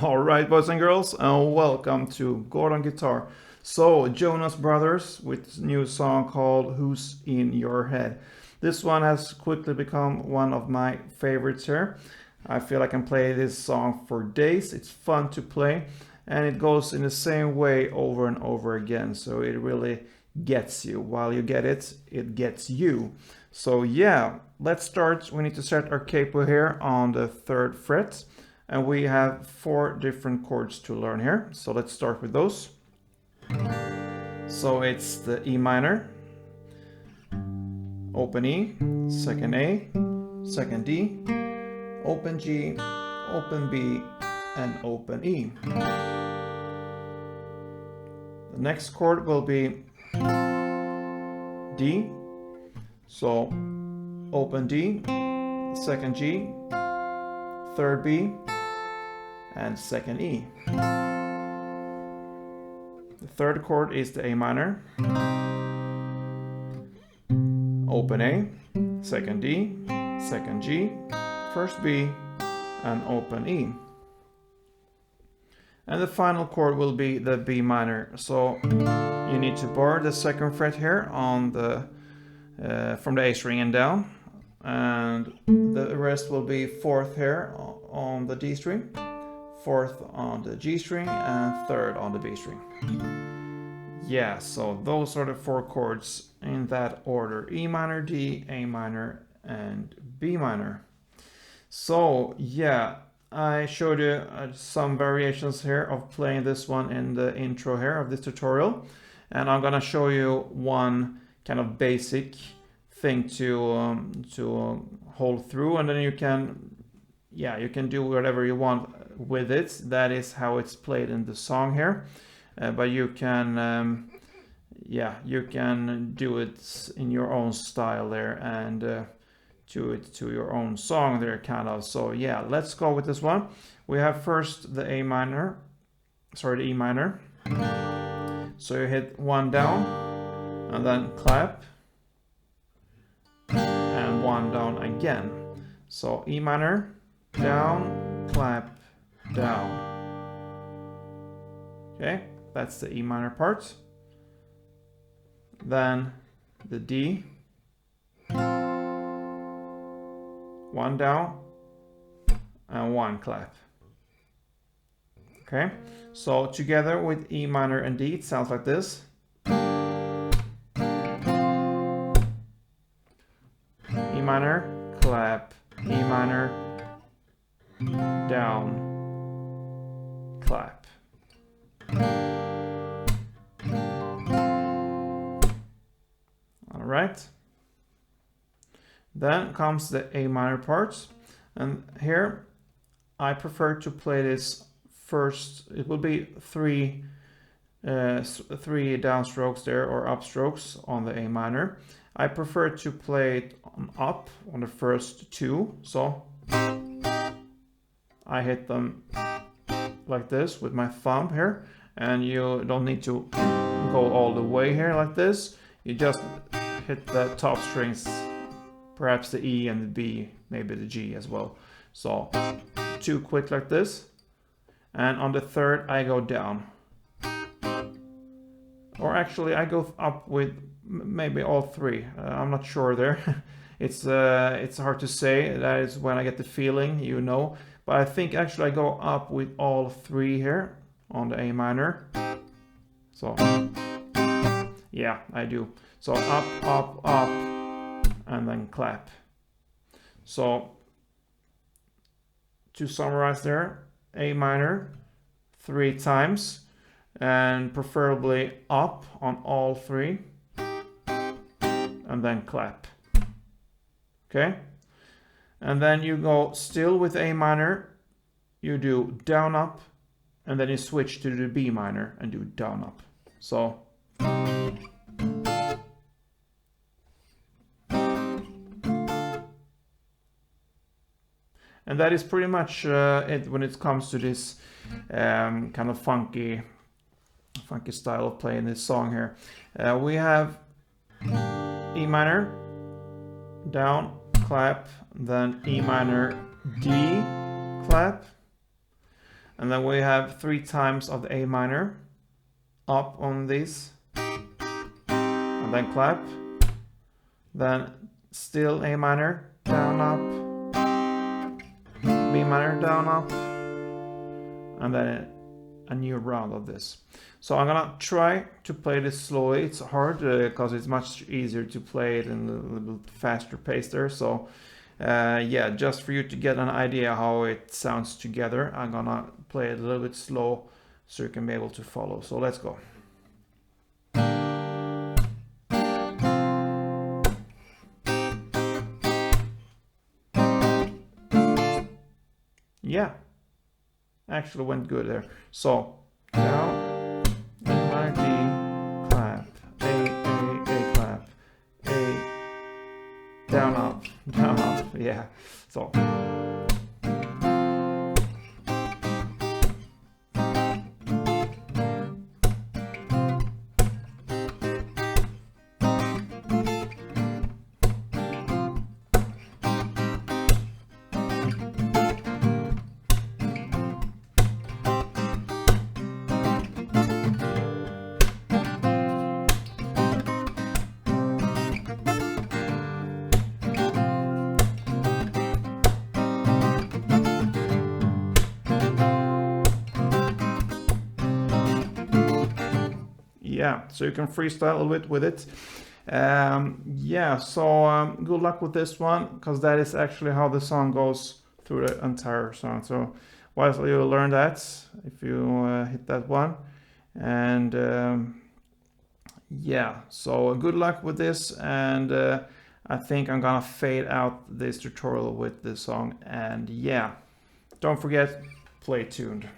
Alright, boys and girls, and welcome to Gordon Guitar. So, Jonas Brothers with a new song called Who's in Your Head. This one has quickly become one of my favorites here. I feel I can play this song for days. It's fun to play, and it goes in the same way over and over again. So, it really gets you. While you get it, it gets you. So, yeah, let's start. We need to set our capo here on the 3rd fret. And we have 4 different chords to learn here. So let's start with those. So it's the E minor, open E, second A, second D, open G, open B, and open E. The next chord will be D. So open D, second G, third B, and second E. The third chord is the A minor, open A, second D, second G, first B, and open E. And the final chord will be the B minor. So you need to bar the 2nd fret here on the from the A string and down, and the rest will be 4th here on the D string, 4th on the G string, and 3rd on the B string. Yeah, so those are the 4 chords in that order: E minor, D, A minor, and B minor. So yeah, I showed you some variations here of playing this one in the intro here of this tutorial, and I'm gonna show you one kind of basic thing to hold through, and then you can do whatever you want with it. That is how it's played in the song here, but you can you can do it in your own style there, and do it to your own song there, kind of. So yeah, let's go with this one. We have first the E minor. So you hit 1 down and then clap, and 1 down again. So E minor, down, clap, down. Okay, that's the E minor part. Then the D, 1 down and 1 clap. Okay, so together with E minor and D, it sounds like this. E minor, clap, E minor, down, clap. All right. Then comes the A minor part, and here I prefer to play this first. It will be 3 downstrokes there, or upstrokes on the A minor. I prefer to play it up on the first 2, so I hit them like this with my thumb here, and you don't need to go all the way here like this. You just hit the top strings, perhaps the E and the B, maybe the G as well. So 2 quick like this, and on the 3rd I go down, or actually I go up with maybe all 3. I'm not sure there. It's hard to say. That is when I get the feeling, you know. But I think actually I go up with all 3 here on the A minor. So yeah, I do. So up, up, up, and then clap. So to summarize there, A minor 3 times, and preferably up on all 3, and then clap. Okay, and then you go still with A minor, you do down up, and then you switch to the B minor and do down up. So and that is pretty much it when it comes to this kind of funky style of playing this song here. We have E minor, down, clap, then E minor, D, clap, And then we have 3 times of the A minor up on these, and then clap, then still A minor, down, up, B minor, down, up, and then a new round of this. So I'm gonna try to play this slowly. It's hard because it's much easier to play it in a little bit faster pace there. So yeah, just for you to get an idea how it sounds together, I'm gonna play it a little bit slow so you can be able to follow. So let's go. Yeah, actually went good there. So down, A minor, D, clap, A clap, A, down, up, yeah. So yeah, so you can freestyle a little bit with it. Yeah, so good luck with this one, because that is actually how the song goes through the entire song. So while you learn that, if you hit that one, and yeah, so good luck with this, and I think I'm gonna fade out this tutorial with this song, and yeah, don't forget, play tuned.